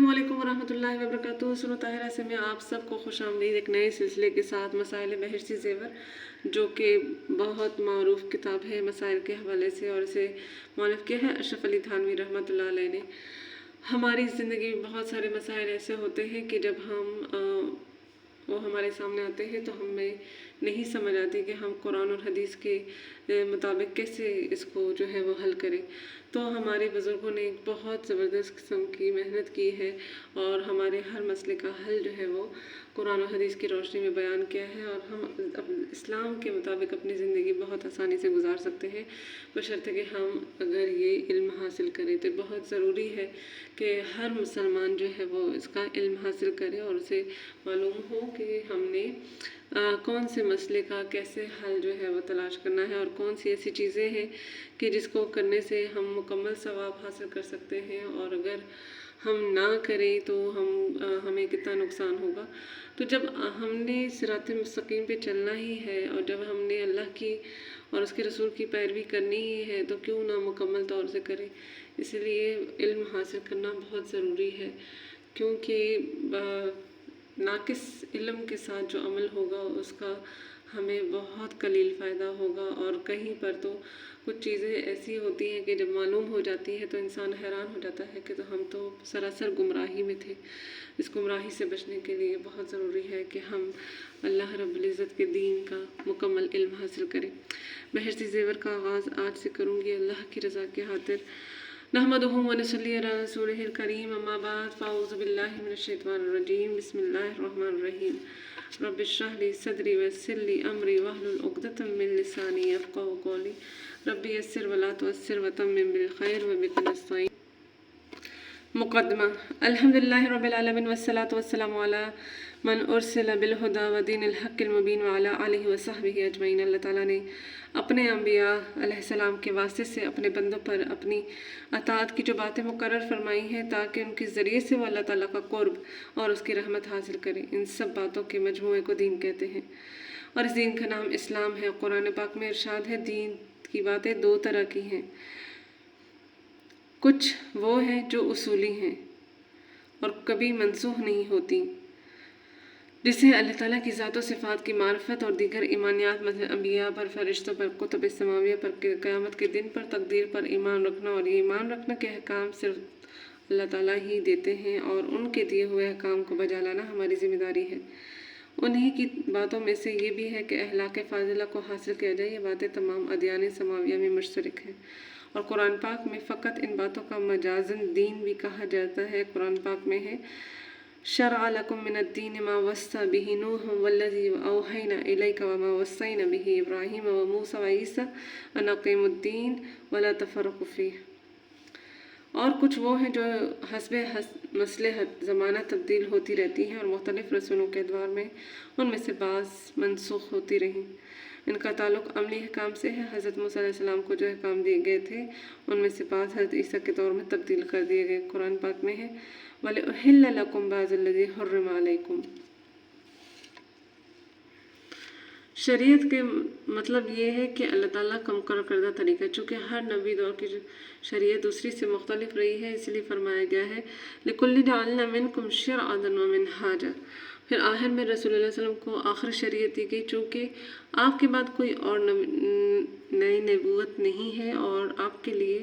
अस्सलामुअलैकुम वरहमतुल्लाहि वबरकातुहू। सुनो ताहिरा से मैं आप सबको खुश आमदीद एक नए सिलसिले के साथ मसाइल बहरसी ज़ेवर, जो कि बहुत मारूफ किताब है मसाइल के हवाले से, और इसे मौलफ़ किया है अशरफ अली थानवी रहमतुल्लाह अलैह ने। हमारी ज़िंदगी में बहुत सारे मसाइल ऐसे होते हैं कि जब वो हमारे सामने आते हैं तो हमें नहीं समझ आती कि हम कुरान और हदीस के मुताबिक कैसे इसको जो है वो हल करें। तो हमारे बुज़ुर्गों ने एक बहुत ज़बरदस्त किस्म की मेहनत की है और हमारे हर मसले का हल जो है वो कुरान और हदीस की रोशनी में बयान किया है, और हम इस्लाम के मुताबिक अपनी ज़िंदगी बहुत आसानी से गुजार सकते हैं, बशर्ते कि हम अगर ये इल्म हासिल करें। तो बहुत ज़रूरी है कि हर मुसलमान जो है वो इसका इल्म हासिल करे और उसे मालूम हो कि हमने कौन से मसले का कैसे हल जो है वो तलाश करना है, और कौन सी ऐसी चीज़ें हैं कि जिसको करने से हम मुकम्मल सवाब हासिल कर सकते हैं, और अगर हम ना करें तो हमें कितना नुकसान होगा। तो जब हमने सिरात मुस्तकीम पे चलना ही है और जब हमने अल्लाह की और उसके रसूल की पैरवी करनी ही है तो क्यों ना मुकम्मल तौर से करें। इसलिए इल्म हासिल करना बहुत ज़रूरी है, क्योंकि नाकिस इल्म के साथ जो अमल होगा उसका हमें बहुत कलील फ़ायदा होगा। और कहीं पर तो कुछ चीज़ें ऐसी होती हैं कि जब मालूम हो जाती है तो इंसान हैरान हो जाता है कि तो हम तो सरासर गुमराही में थे। इस गुमराही से बचने के लिए बहुत ज़रूरी है कि हम अल्लाह रब्बुल इज़्ज़त के दीन का मुकम्मल इल्म हासिल करें। बहरसी ज़ेवर का आगाज़ आज से करूँगी अल्लाह की रज़ा के खातिर। नहमदुहु व नसल्ली अला रसूलिहिल करीम, अम्मा बाद, फ़अऊज़ु बिल्लाहि मिनश शैतानिर रजीम, बिस्मिल्लाहिर रहमानिर रहीम। रब्बि इश्रह ली सदरी वयस्सिर ली अमरी वहलुल उक़दतम मिन लिसानी यफ़क़हू क़ौली। रब्बि यस्सिर वला तुअस्सिर वतम्मिम बिल खैर व बिका नस्तईन। मुक़द्दमा। अल्हम्दुलिल्लाहि रब्बिल आलमीन वस्सलातु वस्सलामु अला मन उरसिला बिल हुदा व दीनिल हक़्क़िल मुबीन व अला आलिहि व सहबिहि अजमईन। अल्लाह ताला ने अपने अम्बिया अलैहिस्सलाम के वास्ते से अपने बंदों पर अपनी अताअत की जो बातें मुकर्रर फरमाई हैं ताकि उनके ज़रिए से वो अल्लाह ताला का क़ुर्ब और उसकी रहमत हासिल करें। इन सब बातों के मजमूए को दीन कहते हैं, और इस दीन का नाम इस्लाम है। कुरान पाक में इरशाद है दीन की बातें दो तरह की हैं। कुछ वो हैं जो उसूली हैं और कभी मनसूख नहीं होती, जिसे अल्लाह ताला की ज़ात व सिफ़ात की मार्फत और दीगर ईमानियात मतलब अम्बिया पर, फ़रिश्तों पर, कुतुब समाविया पर, क़यामत के दिन पर, तकदीर पर ईमान रखना, और ये ईमान रखना के अहकाम सिर्फ अल्लाह ताला ही देते हैं और उनके दिए हुए अहकाम को बजा लाना हमारी ज़िम्मेदारी है। उन्हीं की बातों में से ये भी है कि अहलाक फ़ाज़िला को हासिल किया जाए। ये बातें तमाम अदयान समाविया में मुश्तरक हैं, और कुरान पाक में फ़कत इन बातों का मजाजन दीन भी कहा जाता है। कुरान पाक में है शरअ लकुम मिनद्दीन मा वस्सा बिही नूह वल्लज़ी औहैना इलैका व मा वस्सैना बिही इब्राहीम व मूसा व ईसा अन अक़ीमुद्दीन वला तफ़र्रक़ू फ़ीह। और कुछ वो हैं जो हस्बे मसलहत ज़माना तब्दील होती रहती हैं और मुख्तलिफ़ रसूलों के अदवार में उनमें से बाज़ मनसूख होती रहीं। इनका ताल्लुक़ अमली अहकाम से है। हज़रत मूसा अलैहिस्सलाम को जो अहकाम दिए गए थे उनमें से बाज़ हज़रत ईसा के दौर में तब्दील कर दिए गए। कुरान पाक में है वलिउहिल्ल लकुम बअज़ल्लज़ी हुर्रिम अलैकुम। शरीयत के मतलब ये है कि अल्लाह ताला का मुकर्रर करदा तरीका, चूँकि हर नबी दौर की शरीयत दूसरी से मुख्तलिफ रही है, इसलिए फरमाया गया है लिकुल्लि जअलना मिनकुम शिरअतन व मिनहाजा। फिर आखिर में रसूलुल्लाह सल्लल्लाहु अलैहि वसल्लम को आखिर शरीयत दी गई, चूँकि आपके बाद कोई और नई नबूवत नहीं है और आपके लिए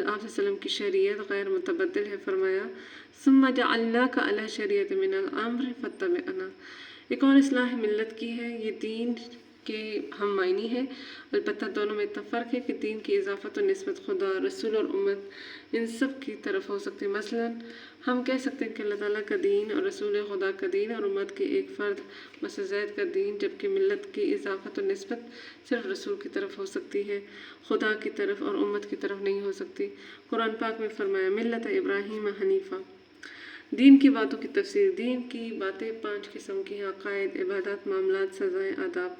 आप सल्लम की शरीयत गैर मुतबद्दिल है। फरमाया सुम्मा जअलनाका अला शरीयत मिनल अम्र फत्तबिअना। एक और इस्लाह मिल्लत की है। ये दीन के हम मायनी है, अलबत्ता दोनों में इतना फ़र्क है कि दीन की इजाफ़त और निस्बत खुदा, रसूल और उम्मत इन सब की तरफ हो सकती है। मसलन हम कह सकते हैं कि अल्लाह ताला का दीन और रसूल खुदा का दीन और उम्मत के एक फ़र्द मसलन ज़ैद का दीन, जबकि मिल्लत की इजाफ़त और निस्बत सिर्फ रसूल की तरफ हो सकती है, खुदा की तरफ और उम्मत की तरफ नहीं हो सकती। कुरान पाक में फरमाया मिल्लत इब्राहीम हनीफ़ा। दीन की बातों की तफसीर। दीन की बातें 5 किस्म की हैं। अक़ायद, इबादत, मामलात, सज़ाएँ, आदाब।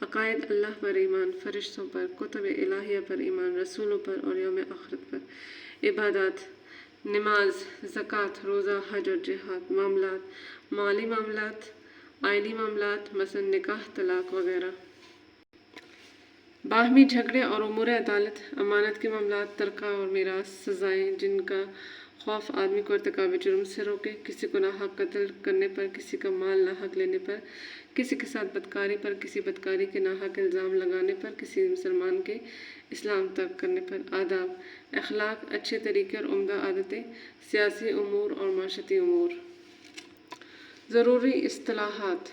अक़ायद अल्लाह पर ईमान, फ़रिश्तों पर, कुतुब इलाहिया पर ईमान, रसूलों पर और यौम आखिरत पर। इबादत, नमाज, ज़कात, रोज़ा, हज और जिहाद। मामलात, माली मामलात, आइनी मामलात मसलन निकाह, तलाक़ वगैरह। बाहमी झगड़े और उमूर अदालत, अमानत के मामलात, तरक़ा और मीरास। सज़ाएँ, जिनका खौफ आदमी को इर्तिकाब जुर्म से रोके, किसी को नाहक कत्ल करने पर, किसी का माल नाहक लेने पर, किसी के साथ बदकारी पर, किसी बदकारी के नाहक इल्ज़ाम लगाने पर, किसी मुसलमान के इस्लाम तर्क करने पर। आदाब, अखलाक, अच्छे तरीके और उम्दा आदतें, सियासी उमूर और माशरती उमूर। ज़रूरी इस्तिलाहात।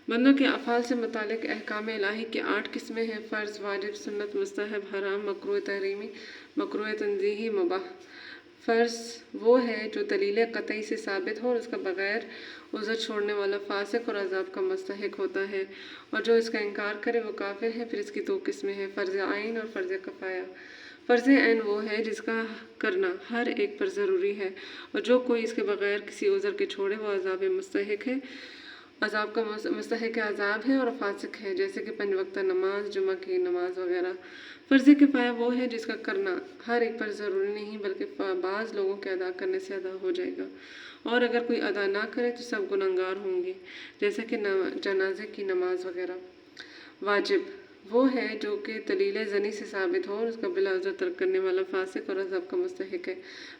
बंदों के अफ़ाल से मुतालिक अहकाम इलाही की 8 किस्में हैं। फ़र्ज़, वाजिब, सुन्नत, मुस्तहब, हराम, मकरूह तहरीमी, मकरूह तंज़ीही, मुबाह। फ़र्ज़ वो है जो दलील क़तई से साबित हो और उसका बग़ैर उज़र छोड़ने वाला फ़ासिक और अज़ाब का मुस्तहिक होता है, और जो इसका इनकार करे वो काफिर है। फिर इसकी 2 किस्में हैं, फ़र्ज़ आइन और फ़र्ज़ कफ़ाया। फ़र्ज़ ऐन वो है जिसका करना हर एक पर ज़रूरी है, और जो कोई इसके बग़ैर किसी उज़र के छोड़े वो अज़ाब मुस्तहिक है, अज़ाब का मुस्तहिक अज़ाब है और फासिक है, जैसे कि 5 वक्त नमाज, जुमा की नमाज वगैरह। फ़र्ज़ किफ़ाया वो है जिसका करना हर एक पर ज़रूरी नहीं बल्कि बाज़ लोगों के अदा करने से अदा हो जाएगा, और अगर कोई अदा ना करे तो सब गुनहगार होंगे, जैसे कि जनाजे की नमाज वगैरह। वाजिब वो है जो कि दलील ज़नी से साबित हो और उसका बिला उज़र तर्क करने वाला फासिक और अज़ाब का मुस्तहिक है,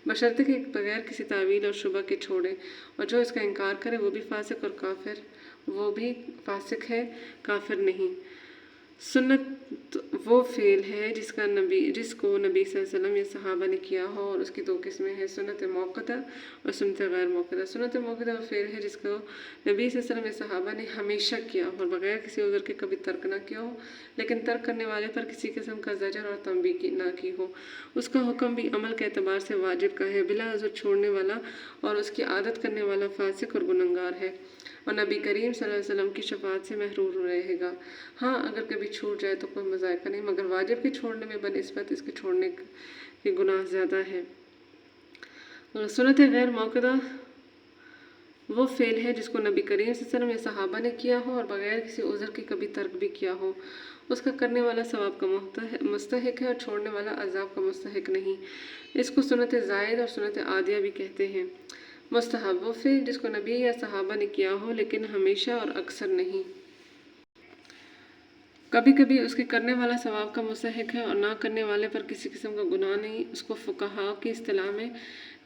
बशर्ते कि बगैर किसी तावील और शुबह के छोड़े, और जो इसका इनकार करे वो भी फासिक और काफिर, वो भी फासिक है, काफिर नहीं। सुन्नत वो फ़ेल है जिसको नबी सल्लल्लाहु अलैहि वसल्लम या सहाबा ने किया हो, और उसकी 2 किस्में हैं, सुन्नत मौक़ूता और सुन्नत गैर मौक़ूता। सुन्नत मौक़ूता वो फ़ेल है जिसको नबी सल्लल्लाहु अलैहि वसल्लम या सहाबा ने हमेशा किया हो और बग़ैर किसी उज़र के कभी तर्क ना किया हो, लेकिन तर्क करने वाले पर किसी किस्म का ज़जर और तंबीह ना की हो। उसका हुक्म भी अमल के एतबार से वाजिब का है। बिला उज़र छोड़ने वाला और उसकी आदत करने वाला फासिक और गुनहगार है, और नबी करीम सल्लल्लाहु अलैहि वसल्लम की शफ़ाअत से महरूम रहेगा। हाँ, अगर कभी छूट जाए तो कोई मज़ायका नहीं, मगर वाजिब के छोड़ने में बनिस्बत इसके छोड़ने के गुनाह ज़्यादा है। सुन्नत गैर मौक़ूता वो फ़ेल है जिसको नबी करीम सल्लल्लाहु अलैहि वसल्लम या सहाबा ने किया हो और बग़ैर किसी उज़र के कभी तर्क भी किया हो। उसका करने वाला सवाब का मुस्तहिक है और छोड़ने वाला अज़ाब का मुस्तहिक नहीं। इसको सुन्नत ज़ायद और सुन्नत आदिया भी कहते हैं। मुस्तहब वो फ़ेल जिसको नबी या सहाबा ने किया हो लेकिन हमेशा और अक्सर नहीं। कभी कभी उसके करने वाला सवाब का मुस्तहिक है और ना करने वाले पर किसी किस्म का गुनाह नहीं। उसको फ़ुक़हा की इस्तिलाह में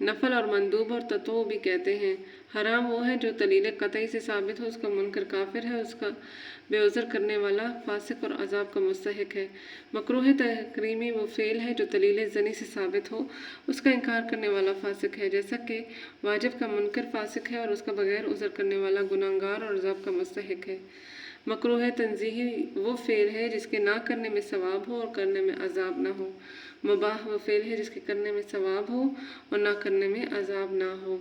नफल और मंदूब और तत्व भी कहते हैं। हराम वो है जो दलील क़तई से साबित हो, उसका मुनकर काफिर है, उसका बेउज़र करने वाला फासिक और अज़ाब का मुस्तहिक है। मकरूह तहरीमी वो फ़ेल है जो दलील ज़नी से साबित हो, उसका इनकार करने वाला फासिक है, जैसा कि वाजिब का मुनकर फासिक है और उसका बग़ैर उज़र करने वाला गुनहगार और अज़ाब का मुस्तहिक है। मकरूह तंज़ीही वो फ़ेल है जिसके ना करने में सवाब हो और करने में अज़ाब ना हो। मुबाह वो फ़ेल है जिसके करने में सवाब हो और ना करने में अज़ाब ना हो।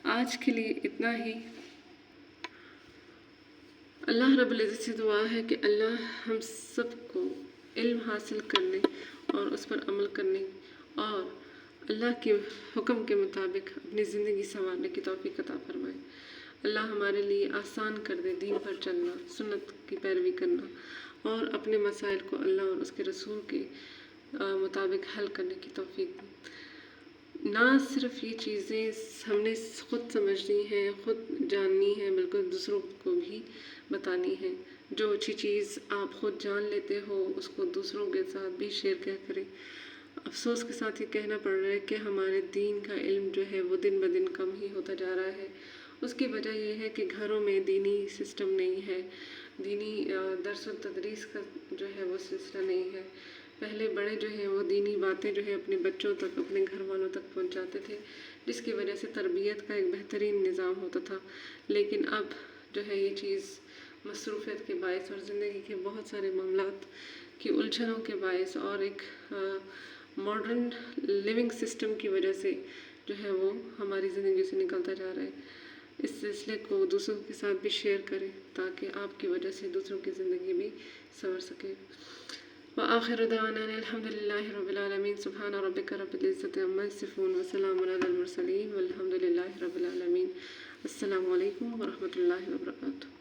आज के लिए इतना ही। अल्लाह रब्बुल इज़्ज़त से दुआ है कि अल्लाह हम सबको इल्म हासिल करने और उस पर अमल करने और अल्लाह के हुक्म के मुताबिक अपनी ज़िंदगी संवारने की तौफ़ीक़ अता फरमाए। अल्लाह हमारे लिए आसान कर दे दीन पर चलना, सुन्नत की पैरवी करना और अपने मसाइल को अल्लाह और उसके रसूल के मुताबिक हल करने की तौफ़ीक़ दे। ना सिर्फ़ ये चीज़ें हमने ख़ुद समझनी हैं, ख़ुद जाननी हैं, बल्कि दूसरों को भी बतानी है। जो अच्छी चीज़ आप ख़ुद जान लेते हो उसको दूसरों के साथ भी शेयर क्या करें। अफसोस के साथ ये कहना पड़ रहा है कि हमारे दीन का इल्म जो है वो दिन ब दिन कम ही होता जा रहा है। उसकी वजह यह है कि घरों में दीनी सिस्टम नहीं है, दीनी दर्स व तदरीस का जो है वो सिलसिला नहीं है। पहले बड़े जो है वो दीनी बातें जो है अपने बच्चों तक, अपने घर वालों तक पहुंचाते थे, जिसकी वजह से तरबियत का एक बेहतरीन निज़ाम होता था। लेकिन अब जो है ये चीज़ मसरूफ़ियत के बायस और ज़िंदगी के बहुत सारे मामलात की उलझनों के बायस और एक मॉडर्न लिविंग सिस्टम की वजह से जो है वो हमारी ज़िंदगी से निकलता जा रहा है। इस सिलसिले को दूसरों के साथ भी शेयर करें ताकि आपकी वजह से दूसरों की ज़िंदगी भी संवर सके। व आखिर दअवाना अल्हम्दुलिल्लाहि रब्बिल आलमीन। सुब्हान रब्बिका रब्बिल इज़्ज़ति अम्मा यसिफ़ून व सलामुन अलल मुरसलीन वल्हम्दुलिल्लाहि रब्बिल आलमीन। अस्सलामु अलैकुम व रहमतुल्लाहि व बरकातुहू।